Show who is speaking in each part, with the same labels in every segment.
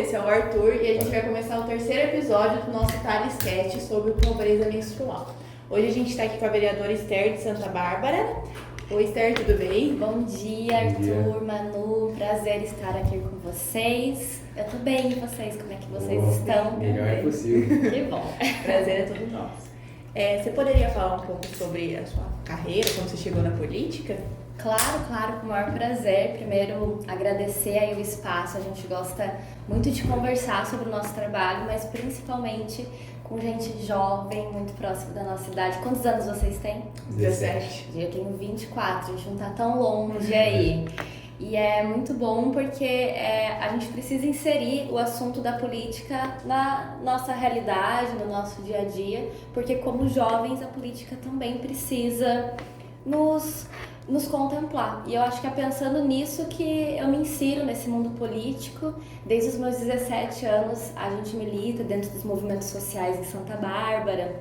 Speaker 1: esse é o Arthur e a gente vai começar o terceiro episódio do nosso Taliscast sobre pobreza menstrual. Hoje a gente está aqui com a vereadora Esther de Santa Bárbara. Oi, Esther, tudo bem?
Speaker 2: Bom dia, Arthur, Manu, prazer estar aqui com vocês. Eu tô bem, e vocês? Como é que vocês estão?
Speaker 3: Melhor possível.
Speaker 2: Que bom.
Speaker 1: Prazer é todo nosso. Você poderia falar um pouco sobre a sua carreira, como você chegou na política?
Speaker 2: Claro, com o maior prazer. Primeiro, agradecer aí o espaço. A gente gosta muito de conversar sobre o nosso trabalho, mas principalmente com gente jovem, muito próximo da nossa idade. Quantos anos vocês têm?
Speaker 1: 17.
Speaker 2: Eu tenho 24, a gente não tá tão longe aí. E é muito bom porque a gente precisa inserir o assunto da política na nossa realidade, no nosso dia a dia, porque como jovens a política também precisa nos contemplar. E eu acho que é pensando nisso que eu me insiro nesse mundo político. Desde os meus 17 anos a gente milita dentro dos movimentos sociais em Santa Bárbara,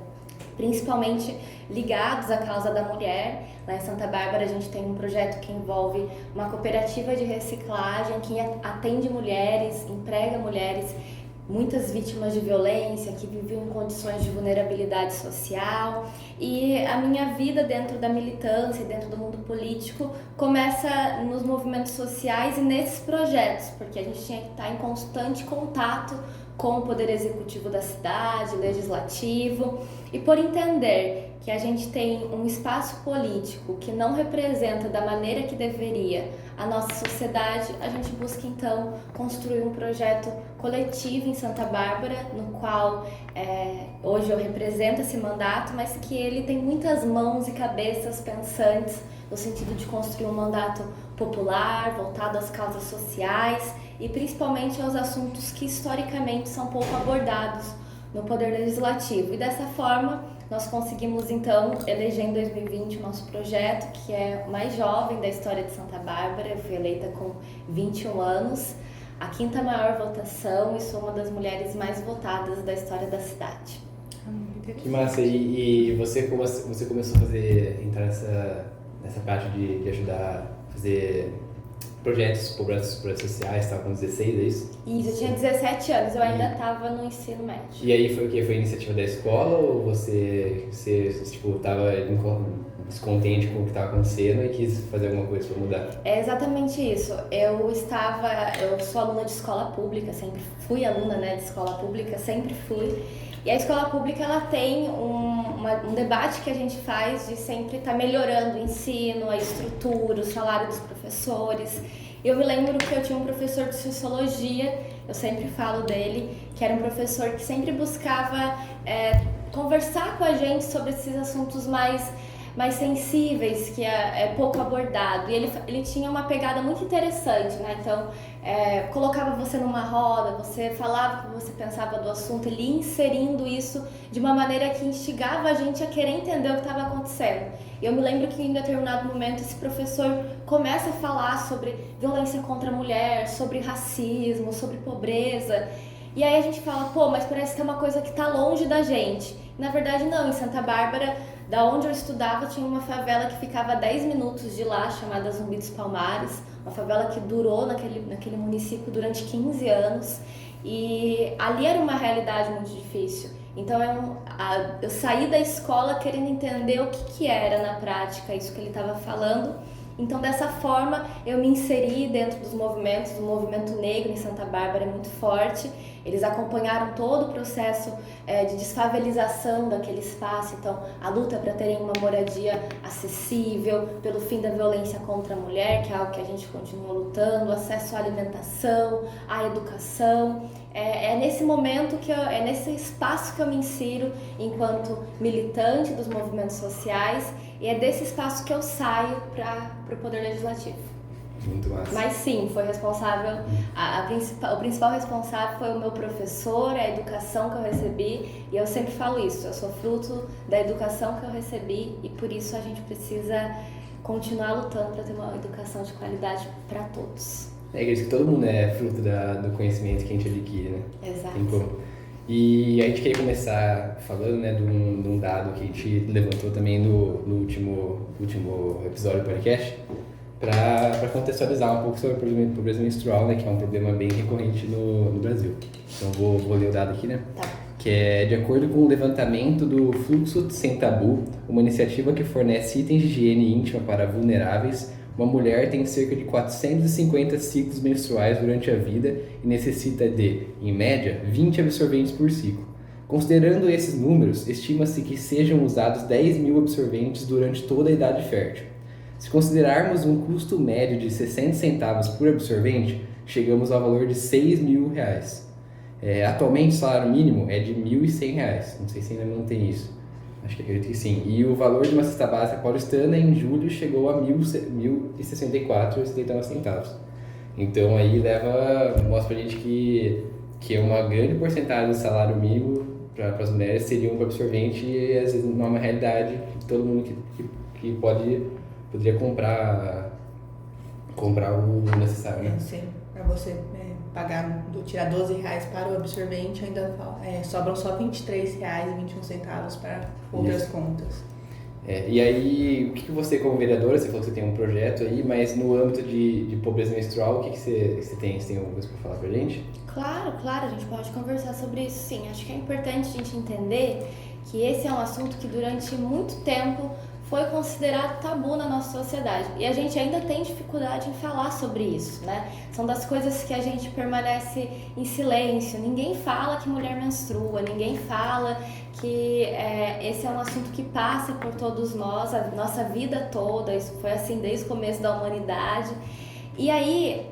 Speaker 2: principalmente ligados à causa da mulher. Lá em Santa Bárbara a gente tem um projeto que envolve uma cooperativa de reciclagem que atende mulheres, emprega mulheres, muitas vítimas de violência, que viviam em condições de vulnerabilidade social. E a minha vida dentro da militância, dentro do mundo político, começa nos movimentos sociais e nesses projetos, porque a gente tinha que estar em constante contato com o poder executivo da cidade, legislativo, e por entender que a gente tem um espaço político que não representa da maneira que deveria a nossa sociedade, a gente busca então construir um projeto coletivo em Santa Bárbara, no qual hoje eu represento esse mandato, mas que ele tem muitas mãos e cabeças pensantes no sentido de construir um mandato popular, voltado às causas sociais e principalmente aos assuntos que historicamente são pouco abordados no Poder Legislativo. E dessa forma, nós conseguimos então eleger em 2020 o nosso projeto, que é o mais jovem da história de Santa Bárbara. Eu fui eleita com 21 anos, a quinta maior votação e sou uma das mulheres mais votadas da história da cidade.
Speaker 3: Que massa! E você começou a entrar nessa parte de ajudar a fazer projetos sociais, estava com 16, é isso?
Speaker 2: Isso, eu tinha 17 anos, eu ainda estava no ensino médio.
Speaker 3: E aí foi o quê? Foi iniciativa da escola ou você estava descontente com o que estava acontecendo e quis fazer alguma coisa para mudar?
Speaker 2: É exatamente isso. Eu sou aluna de escola pública, sempre fui aluna, de escola pública, sempre fui. E a escola pública, ela tem um debate que a gente faz de sempre estar melhorando o ensino, a estrutura, o salário dos professores. Eu me lembro que eu tinha um professor de sociologia, eu sempre falo dele, que era um professor que sempre buscava conversar com a gente sobre esses assuntos mais sensíveis, que é pouco abordado. E ele tinha uma pegada muito interessante, Então, colocava você numa roda, você falava o que você pensava do assunto, ele ia inserindo isso de uma maneira que instigava a gente a querer entender o que estava acontecendo. E eu me lembro que em determinado momento esse professor começa a falar sobre violência contra a mulher, sobre racismo, sobre pobreza. E aí a gente fala, mas parece que é uma coisa que está longe da gente. Na verdade não, em Santa Bárbara, da onde eu estudava, tinha uma favela que ficava a 10 minutos de lá, chamada Zumbi dos Palmares, uma favela que durou naquele município durante 15 anos, e ali era uma realidade muito difícil. Então eu saí da escola querendo entender o que era na prática isso que ele estava falando. Então, dessa forma, eu me inseri dentro dos movimentos. O movimento negro em Santa Bárbara é muito forte. Eles acompanharam todo o processo de desfavelização daquele espaço. Então, a luta para terem uma moradia acessível, pelo fim da violência contra a mulher, que é algo que a gente continua lutando, acesso à alimentação, à educação. Nesse momento, nesse espaço que eu me insiro enquanto militante dos movimentos sociais, e é desse espaço que eu saio para o Poder Legislativo.
Speaker 3: Muito massa.
Speaker 2: Mas sim, foi responsável, o principal responsável foi o meu professor, a educação que eu recebi, e eu sempre falo isso, eu sou fruto da educação que eu recebi e por isso a gente precisa continuar lutando para ter uma educação de qualidade para todos.
Speaker 3: É isso que todo mundo é fruto do conhecimento que a gente adquire, né?
Speaker 2: Exato.
Speaker 3: E a gente queria começar falando, de um dado que a gente levantou também no último episódio do podcast, para contextualizar um pouco sobre a pobreza menstrual, né, que é um problema bem recorrente no Brasil. Então vou ler o dado aqui, né?
Speaker 2: Tá.
Speaker 3: Que é de acordo com o levantamento do Fluxo Sem Tabu, uma iniciativa que fornece itens de higiene íntima para vulneráveis, uma mulher tem cerca de 450 ciclos menstruais durante a vida e necessita de, em média, 20 absorventes por ciclo. Considerando esses números, estima-se que sejam usados 10 mil absorventes durante toda a idade fértil. Se considerarmos um custo médio de 60 centavos por absorvente, chegamos ao valor de R$6.000. Atualmente, o salário mínimo é de R$1.100. Não sei se ainda mantém isso. Acredito que sim. E o valor de uma cesta básica paulistana em julho chegou a R$1.064,79. Então aí mostra pra gente que uma grande porcentagem do salário mínimo para as mulheres seria um absorvente e às vezes não é uma realidade que todo mundo que poderia comprar o necessário, né?
Speaker 1: Sim, para você tirar R$12 para o absorvente, ainda sobram só R$23,21 para outras contas.
Speaker 3: E aí, o que você, como vereadora, você falou que você tem um projeto aí, mas no âmbito de pobreza menstrual, o que você tem? Você tem alguma coisa para falar pra gente?
Speaker 2: Claro, a gente pode conversar sobre isso sim. Acho que é importante a gente entender que esse é um assunto que durante muito tempo foi considerado tabu na nossa sociedade. E a gente ainda tem dificuldade em falar sobre isso, né? São das coisas que a gente permanece em silêncio. Ninguém fala que mulher menstrua, ninguém fala que esse é um assunto que passa por todos nós, a nossa vida toda. Isso foi assim desde o começo da humanidade. E aí,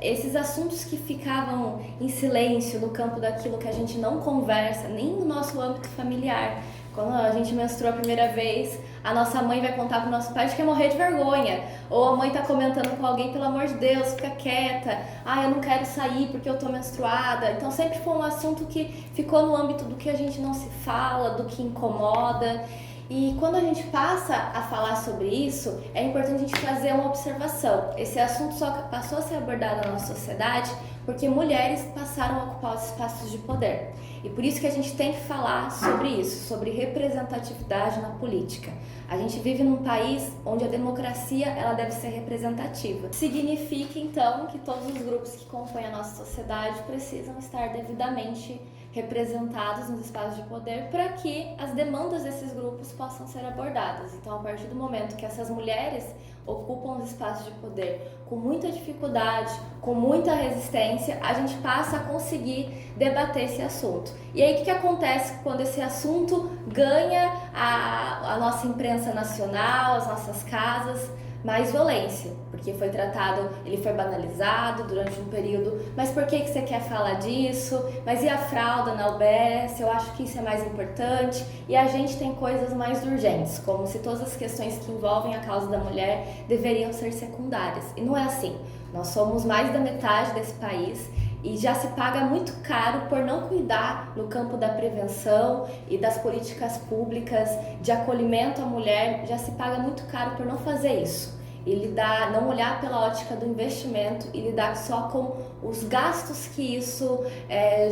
Speaker 2: esses assuntos que ficavam em silêncio no campo daquilo que a gente não conversa, nem no nosso âmbito familiar. Quando a gente menstrua a primeira vez, a nossa mãe vai contar pro nosso pai que quer morrer de vergonha. Ou a mãe tá comentando com alguém, pelo amor de Deus, fica quieta. Eu não quero sair porque eu tô menstruada. Então sempre foi um assunto que ficou no âmbito do que a gente não se fala, do que incomoda. E quando a gente passa a falar sobre isso, é importante a gente fazer uma observação. Esse assunto só passou a ser abordado na nossa sociedade porque mulheres passaram a ocupar os espaços de poder. E por isso que a gente tem que falar sobre isso, sobre representatividade na política. A gente vive num país onde a democracia ela deve ser representativa. Significa, então, que todos os grupos que compõem a nossa sociedade precisam estar devidamente representados nos espaços de poder para que as demandas desses grupos possam ser abordadas. Então, a partir do momento que essas mulheres ocupam os espaços de poder com muita dificuldade, com muita resistência, a gente passa a conseguir debater esse assunto. E aí, o que acontece quando esse assunto ganha a nossa imprensa nacional, as nossas casas? Mais violência, porque ele foi banalizado durante um período. Mas por que você quer falar disso? Mas e a fralda na UBS? Eu acho que isso é mais importante. E a gente tem coisas mais urgentes, como se todas as questões que envolvem a causa da mulher deveriam ser secundárias. E não é assim. Nós somos mais da metade desse país e já se paga muito caro por não cuidar no campo da prevenção e das políticas públicas de acolhimento à mulher, já se paga muito caro por não fazer isso. E não olhar pela ótica do investimento e lidar só com os gastos que isso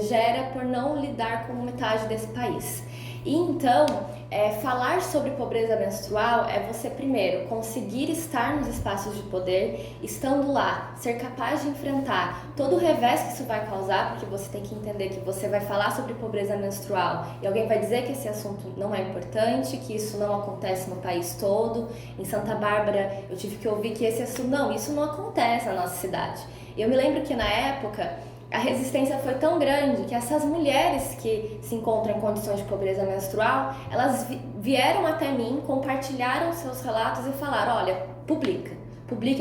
Speaker 2: gera por não lidar com metade desse país. E então, falar sobre pobreza menstrual é você, primeiro, conseguir estar nos espaços de poder, estando lá, ser capaz de enfrentar todo o revés que isso vai causar, porque você tem que entender que você vai falar sobre pobreza menstrual e alguém vai dizer que esse assunto não é importante, que isso não acontece no país todo. Em Santa Bárbara, eu tive que ouvir que esse assunto, isso não acontece na nossa cidade. E eu me lembro que na época, a resistência foi tão grande que essas mulheres que se encontram em condições de pobreza menstrual, elas vieram até mim, compartilharam seus relatos e falaram, olha, publica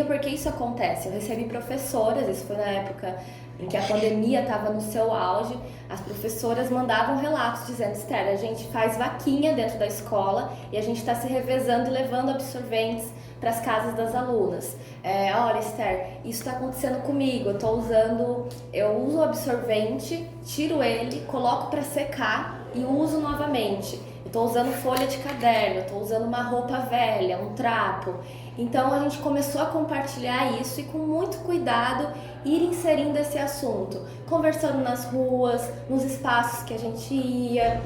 Speaker 2: porque isso acontece. Eu recebi professoras, isso foi na época em que a pandemia estava no seu auge, as professoras mandavam relatos dizendo, Esther, a gente faz vaquinha dentro da escola e a gente está se revezando e levando absorventes para as casas das alunas. Olha, Esther, isso está acontecendo comigo, eu uso o absorvente, tiro ele, coloco para secar e uso novamente. Eu estou usando folha de caderno, eu estou usando uma roupa velha, um trapo. Então a gente começou a compartilhar isso e com muito cuidado ir inserindo esse assunto, conversando nas ruas, nos espaços que a gente ia,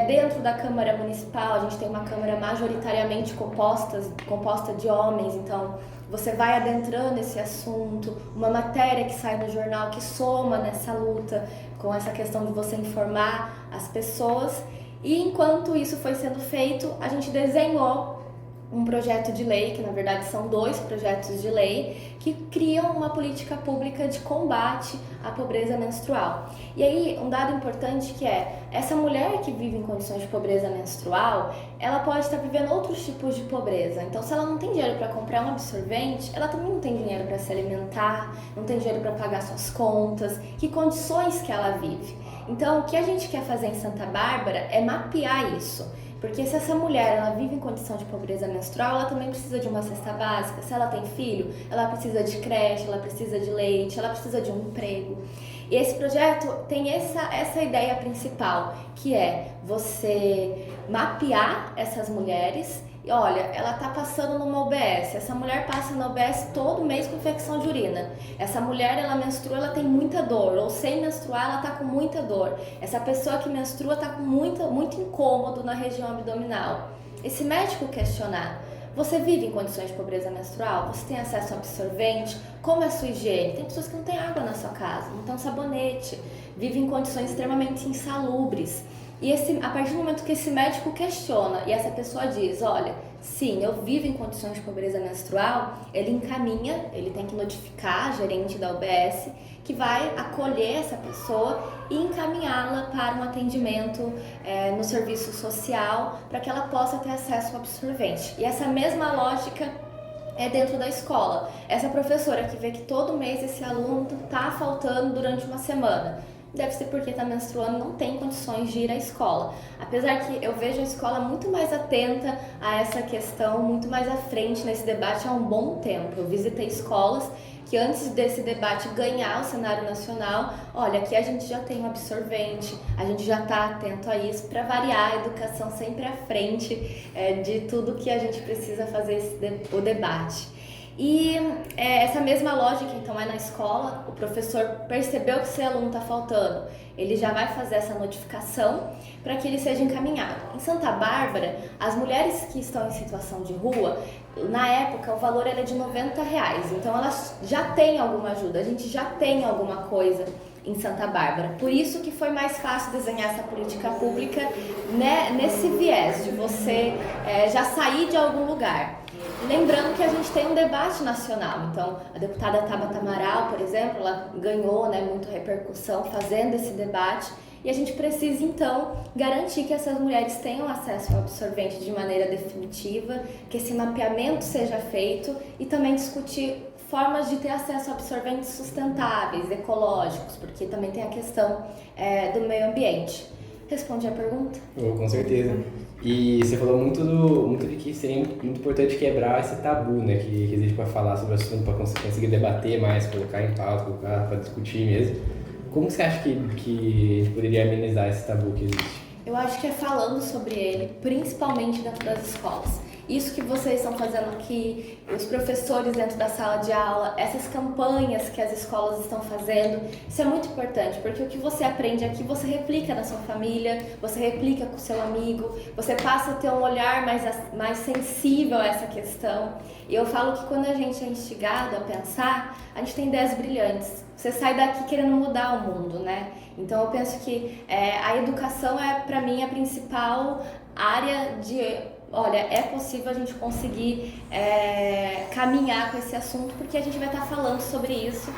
Speaker 2: Dentro da Câmara Municipal, a gente tem uma Câmara majoritariamente composta de homens, então você vai adentrando esse assunto, uma matéria que sai no jornal que soma nessa luta com essa questão de você informar as pessoas. E enquanto isso foi sendo feito, a gente desenhou um projeto de lei, que na verdade são 2 projetos de lei, que criam uma política pública de combate à pobreza menstrual. E aí, um dado importante que essa mulher que vive em condições de pobreza menstrual, ela pode estar vivendo outros tipos de pobreza. Então, se ela não tem dinheiro para comprar um absorvente, ela também não tem dinheiro para se alimentar, não tem dinheiro para pagar suas contas, que condições que ela vive. Então, o que a gente quer fazer em Santa Bárbara é mapear isso. Porque se essa mulher ela vive em condição de pobreza menstrual, ela também precisa de uma cesta básica. Se ela tem filho, ela precisa de creche, ela precisa de leite, ela precisa de um emprego. E esse projeto tem essa ideia principal, que é você mapear essas mulheres. E olha, ela tá passando numa UBS, essa mulher passa na UBS todo mês com infecção de urina. Essa mulher, ela menstrua, ela tem muita dor, ou sem menstruar, ela tá com muita dor. Essa pessoa que menstrua tá com muito incômodo na região abdominal. Esse médico questionar: você vive em condições de pobreza menstrual? Você tem acesso a absorvente? Como é a sua higiene? Tem pessoas que não têm água na sua casa, não tem um sabonete, vivem em condições extremamente insalubres. E a partir do momento que esse médico questiona e essa pessoa diz: olha, sim, eu vivo em condições de pobreza menstrual, ele encaminha, ele tem que notificar a gerente da UBS, que vai acolher essa pessoa e encaminhá-la para um atendimento no serviço social, para que ela possa ter acesso ao absorvente. E essa mesma lógica é dentro da escola. Essa professora que vê que todo mês esse aluno está faltando durante uma semana, deve ser porque está menstruando e não tem condições de ir à escola. Apesar que eu vejo a escola muito mais atenta a essa questão, muito mais à frente nesse debate há um bom tempo. Eu visitei escolas que antes desse debate ganhar o cenário nacional, olha, aqui a gente já tem um absorvente, a gente já está atento a isso, para variar a educação sempre à frente de tudo que a gente precisa fazer o debate. E essa mesma lógica, então, é na escola. O professor percebeu que esse aluno está faltando, ele já vai fazer essa notificação para que ele seja encaminhado. Em Santa Bárbara, as mulheres que estão em situação de rua, na época o valor era de R$90, então elas já têm alguma ajuda, a gente já tem alguma coisa em Santa Bárbara. Por isso que foi mais fácil desenhar essa política pública, né, nesse viés de você já sair de algum lugar. Lembrando que a gente tem um debate nacional, então a deputada Tabata Amaral, por exemplo, ela ganhou muita repercussão fazendo esse debate, e a gente precisa então garantir que essas mulheres tenham acesso ao absorvente de maneira definitiva, que esse mapeamento seja feito e também discutir formas de ter acesso a absorventes sustentáveis, ecológicos, porque também tem a questão do meio ambiente. Responde a pergunta?
Speaker 3: Com certeza. E você falou muito de que seria muito importante quebrar esse tabu, né, que existe para falar sobre o assunto, para conseguir debater mais, colocar em pauta, colocar para discutir mesmo. Como você acha que a gente poderia amenizar esse tabu que existe?
Speaker 2: Eu acho que é falando sobre ele, principalmente dentro das escolas. Isso que vocês estão fazendo aqui, os professores dentro da sala de aula, essas campanhas que as escolas estão fazendo, isso é muito importante, porque o que você aprende aqui, você replica na sua família, você replica com o seu amigo, você passa a ter um olhar mais sensível a essa questão. E eu falo que quando a gente é instigado a pensar, a gente tem ideias brilhantes. Você sai daqui querendo mudar o mundo, né? Então eu penso que a educação é, para mim, a principal área de... Olha, é possível a gente conseguir caminhar com esse assunto, porque a gente vai estar falando sobre isso.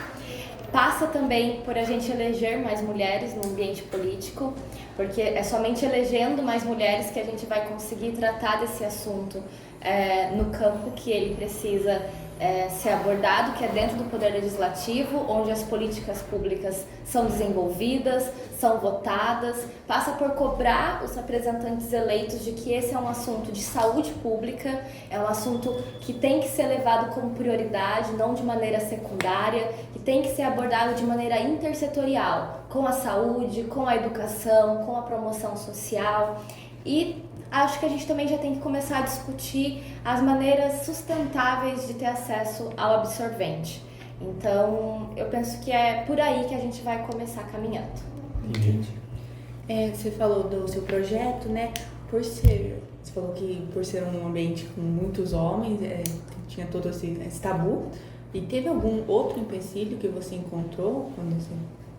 Speaker 2: Passa também por a gente eleger mais mulheres no ambiente político, porque é somente elegendo mais mulheres que a gente vai conseguir tratar desse assunto no campo que ele precisa ser abordado, que é dentro do Poder Legislativo, onde as políticas públicas são desenvolvidas, são votadas. Passa por cobrar os representantes eleitos de que esse é um assunto de saúde pública, é um assunto que tem que ser levado como prioridade, não de maneira secundária, que tem que ser abordado de maneira intersetorial, com a saúde, com a educação, com a promoção social. E acho que a gente também já tem que começar a discutir as maneiras sustentáveis de ter acesso ao absorvente. Então, eu penso que é por aí que a gente vai começar caminhando.
Speaker 3: Entendi.
Speaker 1: Você falou do seu projeto, né? Você falou que por ser um ambiente com muitos homens, tinha todo esse tabu. E teve algum outro empecilho que você encontrou quando você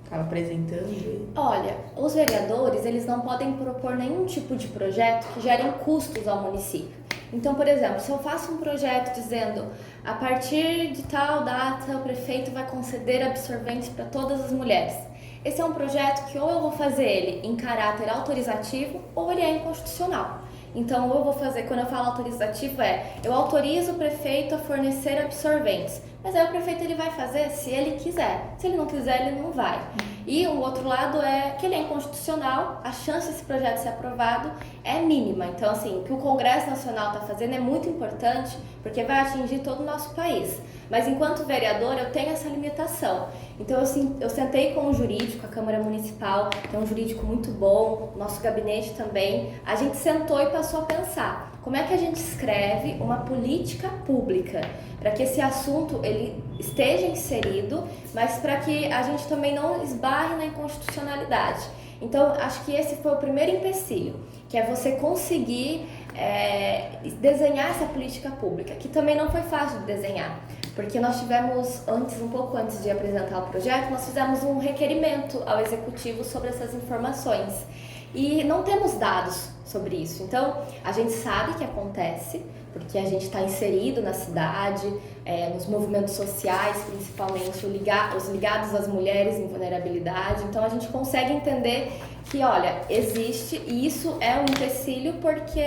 Speaker 1: estava apresentando ele?
Speaker 2: Olha, os vereadores, eles não podem propor nenhum tipo de projeto que gerem custos ao município. Então, por exemplo, se eu faço um projeto dizendo a partir de tal data o prefeito vai conceder absorventes para todas as mulheres. Esse é um projeto que ou eu vou fazer ele em caráter autorizativo ou ele é inconstitucional. Então, eu vou fazer, quando eu falo autorizativo, eu autorizo o prefeito a fornecer absorventes. Mas aí o prefeito ele vai fazer se ele quiser. Se ele não quiser, ele não vai. E o outro lado é que ele é inconstitucional, a chance desse projeto ser aprovado é mínima. Então, assim, o que o Congresso Nacional está fazendo é muito importante, porque vai atingir todo o nosso país. Mas enquanto vereador, eu tenho essa limitação. Então, eu sentei com o jurídico, a Câmara Municipal, que é um jurídico muito bom, nosso gabinete também. A gente sentou e passou a pensar como é que a gente escreve uma política pública para que esse assunto ele esteja inserido, mas para que a gente também não esbarre na inconstitucionalidade. Então, acho que esse foi o primeiro empecilho, que é você conseguir desenhar essa política pública, que também não foi fácil de desenhar, porque nós tivemos, um pouco antes de apresentar o projeto, nós fizemos um requerimento ao Executivo sobre essas informações e não temos dados sobre isso. Então, a gente sabe que acontece, porque a gente está inserido na cidade, nos movimentos sociais, principalmente os ligados às mulheres em vulnerabilidade. Então, a gente consegue entender que, olha, existe, e isso é um empecilho porque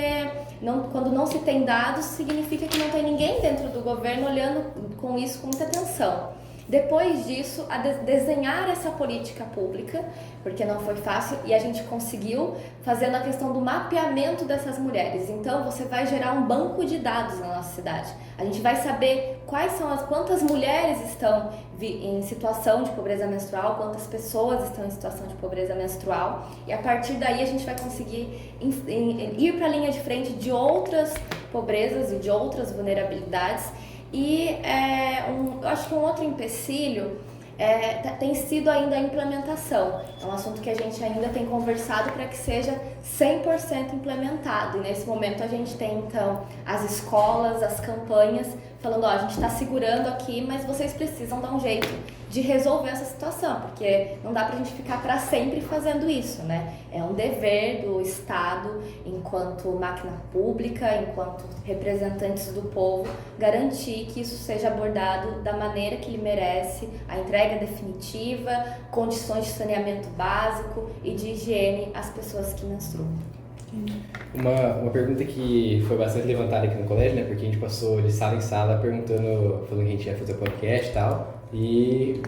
Speaker 2: quando não se tem dados, significa que não tem ninguém dentro do governo olhando com isso com muita atenção. Depois disso, desenhar essa política pública, porque não foi fácil, e a gente conseguiu fazendo a questão do mapeamento dessas mulheres. Então, você vai gerar um banco de dados na nossa cidade. A gente vai saber quantas mulheres estão em situação de pobreza menstrual, quantas pessoas estão em situação de pobreza menstrual, e a partir daí a gente vai conseguir ir para a linha de frente de outras pobrezas e de outras vulnerabilidades. E eu acho que um outro empecilho tem sido ainda a implementação. É um assunto que a gente ainda tem conversado para que seja 100% implementado. E nesse momento a gente tem, então, as escolas, as campanhas, falando, a gente está segurando aqui, mas vocês precisam dar um jeito de resolver essa situação, porque não dá pra gente ficar para sempre fazendo isso, né? É um dever do Estado, enquanto máquina pública, enquanto representantes do povo, garantir que isso seja abordado da maneira que ele merece, a entrega definitiva, condições de saneamento básico e de higiene às pessoas que menstruam.
Speaker 3: Uma pergunta que foi bastante levantada aqui no colégio, né? Porque a gente passou de sala em sala falando que a gente ia fazer podcast e tal, e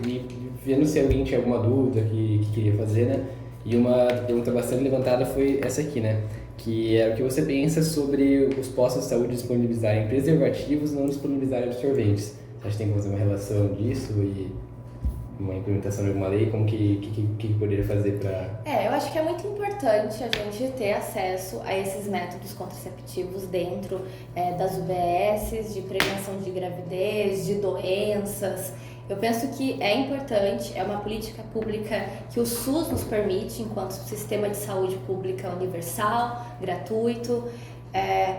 Speaker 3: vendo se alguém tinha alguma dúvida que queria fazer, né? E uma pergunta bastante levantada foi essa aqui, né? Que é o que você pensa sobre os postos de saúde disponibilizarem preservativos e não disponibilizarem absorventes. Você acha que tem que fazer uma relação disso e uma implementação de alguma lei? Como que poderia fazer para...
Speaker 2: Eu acho que é muito importante a gente ter acesso a esses métodos contraceptivos dentro das UBSs, de prevenção de gravidez, de doenças. Eu penso que é importante, é uma política pública que o SUS nos permite, enquanto sistema de saúde pública universal, gratuito,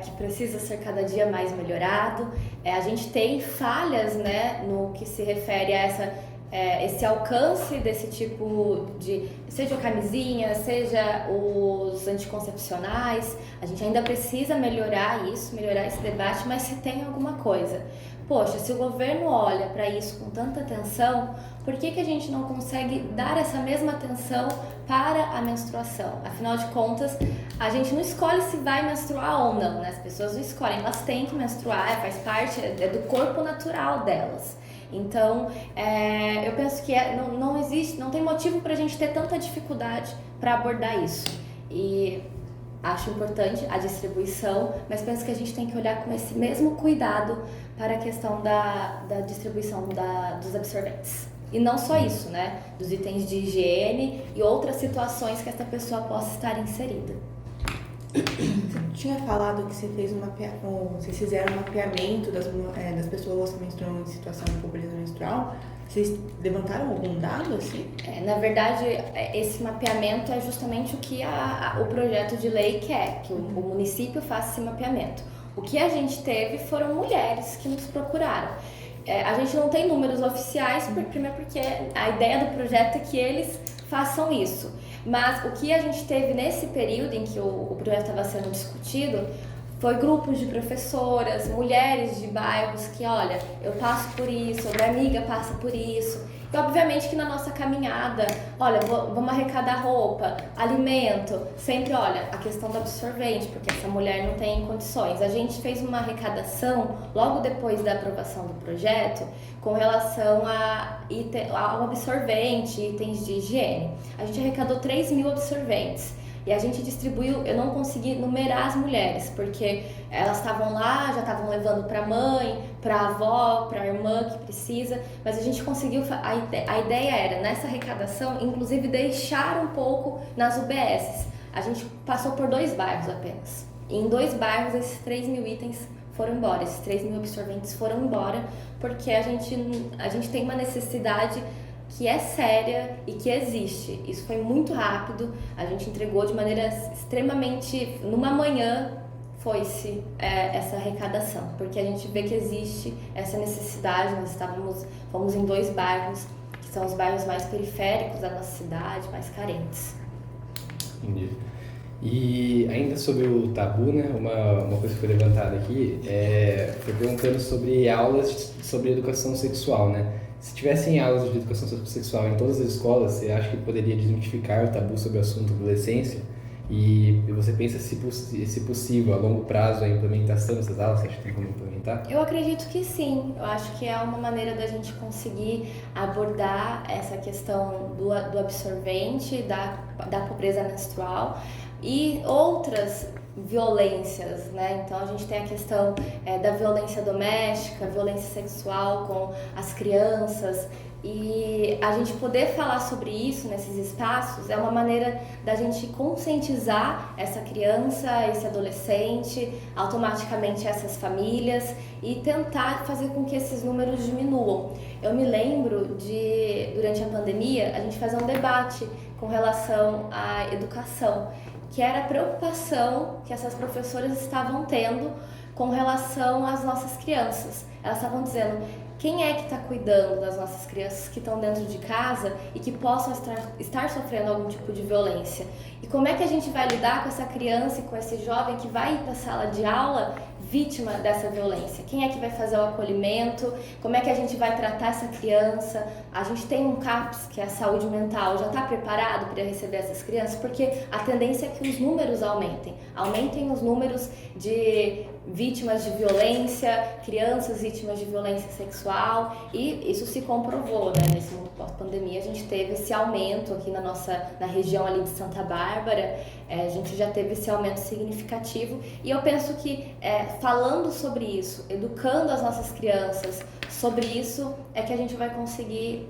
Speaker 2: que precisa ser cada dia mais melhorado. A gente tem falhas, né, no que se refere a esse alcance desse tipo de, seja a camisinha, seja os anticoncepcionais. A gente ainda precisa melhorar isso, melhorar esse debate, mas se tem alguma coisa. Poxa, se o governo olha para isso com tanta atenção, por que a gente não consegue dar essa mesma atenção para a menstruação? Afinal de contas, a gente não escolhe se vai menstruar ou não, né? As pessoas não escolhem, elas têm que menstruar, faz parte do corpo natural delas. Então, eu penso que não tem motivo para a gente ter tanta dificuldade para abordar isso. E acho importante a distribuição, mas penso que a gente tem que olhar com esse mesmo cuidado para a questão da distribuição dos absorventes. E não só isso, né? Dos itens de higiene e outras situações que essa pessoa possa estar inserida.
Speaker 1: Deixa tinha falado que você fez vocês fizeram um mapeamento das pessoas que menstruam em situação de pobreza menstrual. Vocês levantaram algum dado assim?
Speaker 2: Na verdade, esse mapeamento é justamente o que o projeto de lei quer, que o município faça esse mapeamento. O que a gente teve foram mulheres que nos procuraram. A gente não tem números oficiais, primeiro porque a ideia do projeto é que eles façam isso. Mas o que a gente teve nesse período em que o projeto estava sendo discutido foi grupos de professoras, mulheres de bairros que, olha, eu passo por isso, minha amiga passa por isso. E obviamente que na nossa caminhada, olha, vamos arrecadar roupa, alimento, sempre, olha, a questão do absorvente, porque essa mulher não tem condições. A gente fez uma arrecadação logo depois da aprovação do projeto com relação ao absorvente, itens de higiene. A gente arrecadou 3.000 absorventes. E a gente distribuiu, eu não consegui numerar as mulheres, porque elas estavam lá, já estavam levando para a mãe, para a avó, para a irmã que precisa, mas a gente conseguiu, a ideia era, nessa arrecadação, inclusive deixar um pouco nas UBSs. A gente passou por 2 bairros apenas. E em 2 bairros, esses 3.000 itens foram embora, esses 3.000 absorventes foram embora, porque a gente tem uma necessidade que é séria e que existe. Isso foi muito rápido, a gente entregou de maneira extremamente... Numa manhã foi-se essa arrecadação, porque a gente vê que existe essa necessidade. Nós fomos em 2 bairros, que são os bairros mais periféricos da nossa cidade, mais carentes.
Speaker 3: Entendi. E ainda sobre o tabu, né, uma coisa que foi levantada aqui, foi perguntando sobre aulas sobre educação sexual, né? Se tivessem aulas de educação sexual em todas as escolas, você acha que poderia desmitificar o tabu sobre o assunto adolescência? E você pensa se possível, a longo prazo, a implementação dessas aulas, você acha que tem como implementar?
Speaker 2: Eu acredito que sim. Eu acho que é uma maneira da gente conseguir abordar essa questão do absorvente, da pobreza menstrual e outras violências, né? Então a gente tem a questão da violência doméstica, violência sexual com as crianças, e a gente poder falar sobre isso nesses espaços é uma maneira da gente conscientizar essa criança, esse adolescente, automaticamente essas famílias, e tentar fazer com que esses números diminuam. Eu me lembro durante a pandemia, a gente fazer um debate com relação à educação, que era a preocupação que essas professoras estavam tendo com relação às nossas crianças. Elas estavam dizendo: quem é que está cuidando das nossas crianças que estão dentro de casa e que possam estar sofrendo algum tipo de violência? E como é que a gente vai lidar com essa criança e com esse jovem que vai ir para a sala de aula vítima dessa violência? Quem é que vai fazer o acolhimento? Como é que a gente vai tratar essa criança? A gente tem um CAPS, que é a saúde mental, já está preparado para receber essas crianças? Porque a tendência é que os números aumentem os números de vítimas de violência, crianças vítimas de violência sexual, e isso se comprovou, né? Nesse mundo pós-pandemia a gente teve esse aumento aqui na região ali de Santa Bárbara, a gente já teve esse aumento significativo, e eu penso que falando sobre isso, educando as nossas crianças sobre isso, é que a gente vai conseguir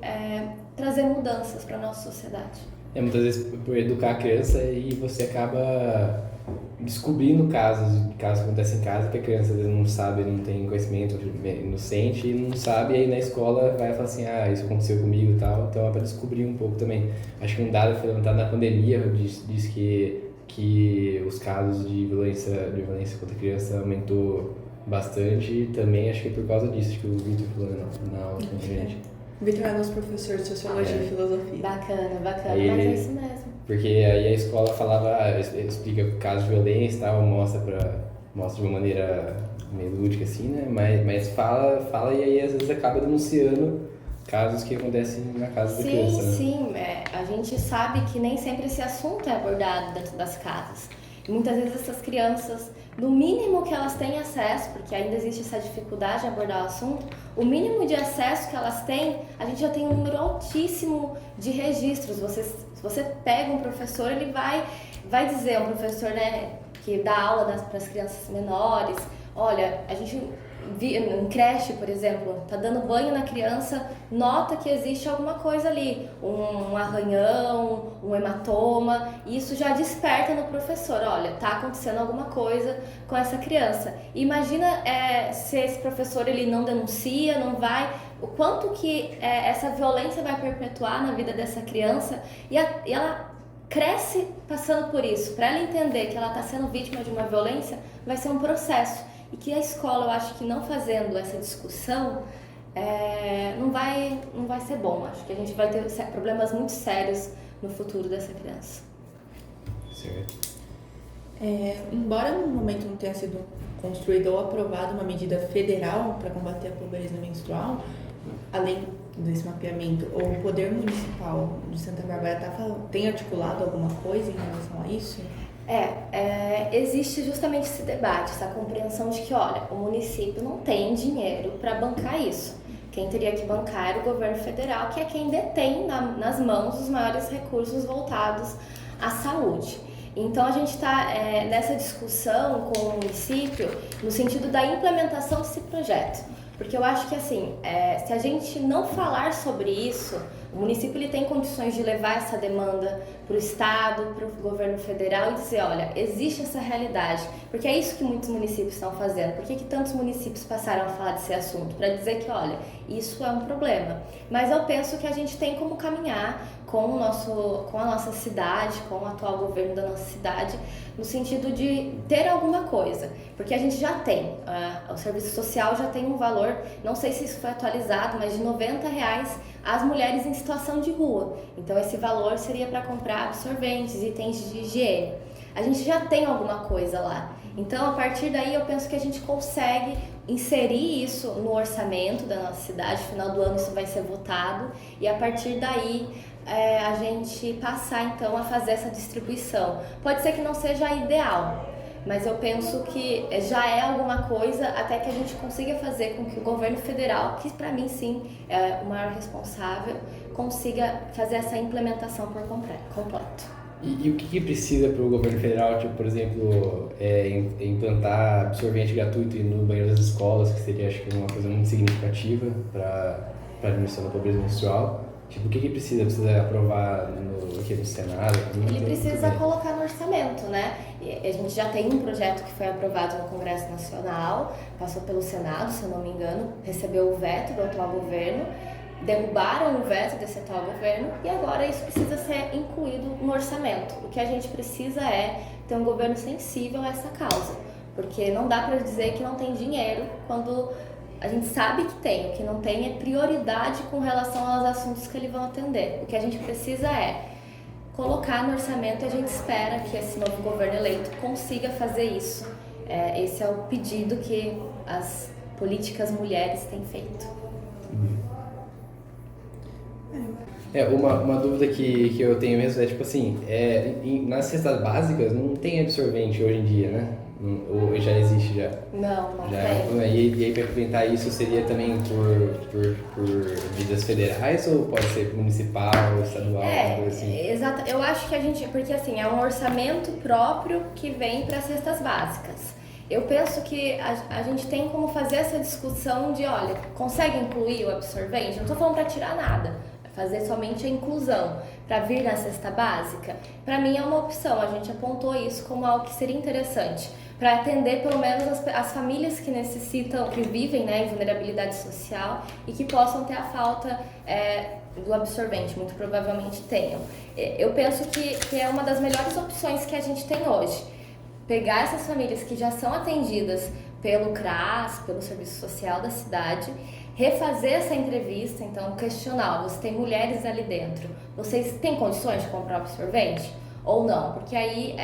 Speaker 2: trazer mudanças para a nossa sociedade.
Speaker 3: Muitas vezes por educar a criança e você acaba descobrindo casos que acontecem em casa que a criança às vezes não sabe, não tem conhecimento, inocente, e não sabe, e aí na escola vai falar assim, isso aconteceu comigo e tal, então é para descobrir um pouco também. Acho que um dado foi levantado na pandemia, diz que os casos de violência contra a criança aumentou bastante, e também acho que é por causa disso, acho que o Vitor falou na aula com a gente.
Speaker 1: O Vitor é nosso professor de Sociologia e Filosofia.
Speaker 2: Bacana, mas é isso mesmo.
Speaker 3: Porque aí a escola falava, explica casos de violência e tal, mostra de uma maneira meio lúdica assim, né? Mas fala e aí às vezes acaba denunciando casos que acontecem na casa da criança.
Speaker 2: Sim. A gente sabe que nem sempre esse assunto é abordado dentro das casas. E muitas vezes essas crianças, no mínimo que elas têm acesso, porque ainda existe essa dificuldade de abordar o assunto, o mínimo de acesso que elas têm, a gente já tem um número altíssimo de registros. Se você pega um professor, ele vai dizer, um professor, né, que dá aula para as crianças menores, olha, em creche, por exemplo, tá dando banho na criança, nota que existe alguma coisa ali, um arranhão, um hematoma, e isso já desperta no professor, olha, tá acontecendo alguma coisa com essa criança. E imagina se esse professor ele não denuncia, não vai, o quanto que essa violência vai perpetuar na vida dessa criança e ela cresce passando por isso. Para ela entender que ela está sendo vítima de uma violência, vai ser um processo. E que a escola, eu acho que não fazendo essa discussão, não vai ser bom. Acho que a gente vai ter problemas muito sérios no futuro dessa criança.
Speaker 3: Certo.
Speaker 1: Embora no momento não tenha sido construída ou aprovada uma medida federal para combater a pobreza menstrual, além desse mapeamento, o Poder Municipal de Santa Bárbara tem articulado alguma coisa em relação a isso?
Speaker 2: Existe justamente esse debate, essa compreensão de que, olha, o município não tem dinheiro para bancar isso. Quem teria que bancar era o governo federal, que é quem detém nas mãos os maiores recursos voltados à saúde. Então, a gente está nessa discussão com o município no sentido da implementação desse projeto. Porque eu acho que, assim, se a gente não falar sobre isso, o município ele tem condições de levar essa demanda para o Estado, para o governo federal e dizer, olha, existe essa realidade. Porque é isso que muitos municípios estão fazendo. Por que tantos municípios passaram a falar desse assunto? Para dizer que, olha, isso é um problema. Mas eu penso que a gente tem como caminhar com a nossa cidade, com o atual governo da nossa cidade, no sentido de ter alguma coisa. Porque a gente já tem, o serviço social já tem um valor, não sei se isso foi atualizado, mas de R$90 às mulheres em situação de rua. Então esse valor seria para comprar absorventes, itens de higiene. A gente já tem alguma coisa lá. Então, a partir daí, eu penso que a gente consegue inserir isso no orçamento da nossa cidade. No final do ano, isso vai ser votado. E, a partir daí, a gente passar, então, a fazer essa distribuição. Pode ser que não seja ideal, mas eu penso que já é alguma coisa até que a gente consiga fazer com que o governo federal, que para mim, sim, é o maior responsável, consiga fazer essa implementação por completo.
Speaker 3: E o que precisa para o governo federal, tipo, por exemplo, implantar absorvente gratuito no banheiro das escolas, que seria, acho que, uma coisa muito significativa para a diminuição da pobreza menstrual? Tipo, o que precisa? Precisa aprovar aqui no Senado?
Speaker 2: Ele precisa colocar no orçamento, né? E a gente já tem um projeto que foi aprovado no Congresso Nacional, passou pelo Senado, se eu não me engano, recebeu o veto do atual governo, derrubaram o veto desse atual governo e agora isso precisa ser incluído no orçamento. O que a gente precisa é ter um governo sensível a essa causa, porque não dá para dizer que não tem dinheiro quando a gente sabe que tem. O que não tem é prioridade com relação aos assuntos que eles vão atender. O que a gente precisa é colocar no orçamento e a gente espera que esse novo governo eleito consiga fazer isso. Esse é o pedido que as políticas mulheres têm feito.
Speaker 3: Uma dúvida que eu tenho mesmo é, tipo assim, nas cestas básicas não tem absorvente hoje em dia, né? Ou já existe já?
Speaker 2: Não
Speaker 3: tem. E aí para implementar isso seria também por medidas federais ou pode ser municipal, estadual, coisa assim?
Speaker 2: Exato. Eu acho que a gente, porque assim, é um orçamento próprio que vem para cestas básicas. Eu penso que a gente tem como fazer essa discussão de, olha, consegue incluir o absorvente? Não estou falando para tirar nada, fazer somente a inclusão para vir na cesta básica. Para mim é uma opção, a gente apontou isso como algo que seria interessante, para atender pelo menos as famílias que necessitam, que vivem, né, em vulnerabilidade social e que possam ter a falta do absorvente, muito provavelmente tenham. Eu penso que é uma das melhores opções que a gente tem hoje. Pegar essas famílias que já são atendidas pelo CRAS, pelo Serviço Social da cidade, refazer essa entrevista, então questionar, você tem mulheres ali dentro, vocês têm condições de comprar absorvente? Ou não? Porque aí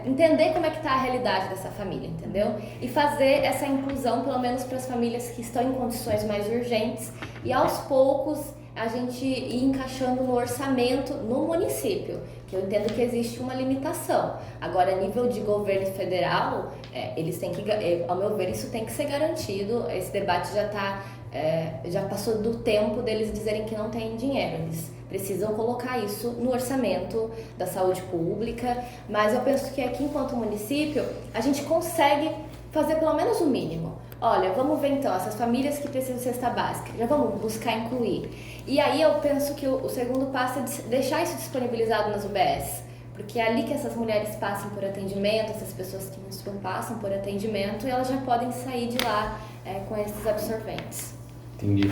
Speaker 2: entender como é que está a realidade dessa família, entendeu? E fazer essa inclusão, pelo menos para as famílias que estão em condições mais urgentes e aos poucos a gente ir encaixando no orçamento no município, que eu entendo que existe uma limitação. Agora, a nível de governo federal, eles têm que, ao meu ver, isso tem que ser garantido. Esse debate já passou do tempo deles dizerem que não tem dinheiro. Eles precisam colocar isso no orçamento da saúde pública, mas eu penso que aqui, enquanto município, a gente consegue fazer pelo menos o mínimo. olha, vamos ver então, essas famílias que precisam de cesta básica, já vamos buscar incluir. E aí eu penso que o segundo passo é deixar isso disponibilizado nas UBS, porque é ali que essas mulheres passam por atendimento, essas pessoas que menstruam passam por atendimento e elas já podem sair de lá com esses absorventes.
Speaker 3: Entendi.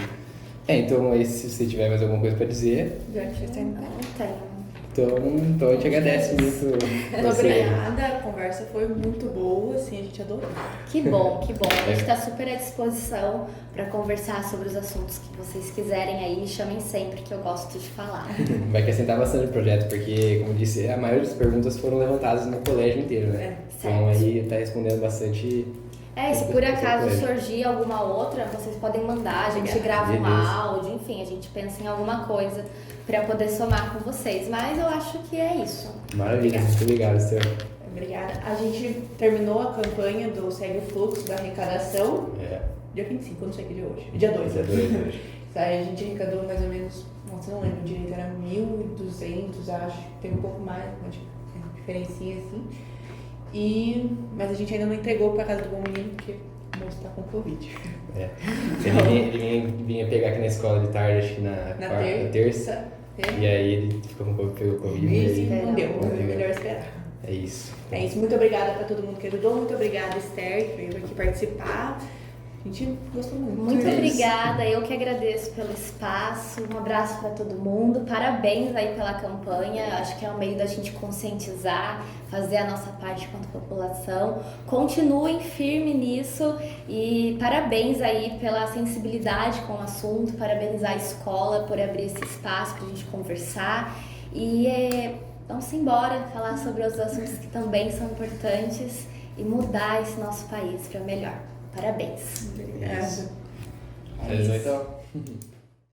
Speaker 3: Então, aí, se você tiver mais alguma coisa para dizer,
Speaker 2: Não tenho.
Speaker 3: então a gente agradece muito
Speaker 1: Muito
Speaker 3: você.
Speaker 1: obrigada, a conversa foi muito boa, assim, a gente adorou.
Speaker 2: Que bom, que bom. A gente está super à disposição para conversar sobre os assuntos que vocês quiserem aí. Me chamem sempre que eu gosto de falar.
Speaker 3: Vai acrescentar bastante o projeto, porque, como disse, a maioria das perguntas foram levantadas no colégio inteiro, né? Então aí tá respondendo bastante.
Speaker 2: E se por acaso surgir alguma outra, vocês podem mandar, a gente grava um áudio, enfim, a gente pensa em alguma coisa para poder somar com vocês. Mas eu acho que é isso.
Speaker 3: Maravilha, muito obrigado, Esther.
Speaker 1: Obrigada. A gente terminou a campanha do Segue o Fluxo da arrecadação. Dia 25, eu não sei que dia é hoje. Dia 2.
Speaker 3: Dia 2 hoje.
Speaker 1: A gente arrecadou mais ou menos, nossa, não lembro direito, era 1.200, acho. Tem um pouco mais, uma diferencinha assim. Mas a gente ainda não entregou para casa do bom menino, porque o moço tá com Covid.
Speaker 3: Ele vinha pegar aqui na escola de tarde, acho que na terça. E aí ele ficou pegou Covid.
Speaker 1: Não deu, é melhor esperar.
Speaker 3: É isso.
Speaker 1: É isso, muito obrigada para todo mundo que ajudou, muito obrigada, Esther, que veio aqui participar. A gente gostou muito.
Speaker 2: Muito obrigada, eu que agradeço pelo espaço, um abraço para todo mundo, parabéns aí pela campanha, acho que é um meio da gente conscientizar, fazer a nossa parte quanto população, continuem firme nisso e parabéns aí pela sensibilidade com o assunto, parabenizar a escola por abrir esse espaço para a gente conversar e vamos embora falar sobre os assuntos que também são importantes e mudar esse nosso país para melhor. Parabéns.
Speaker 1: Obrigada.
Speaker 3: É isso. Então.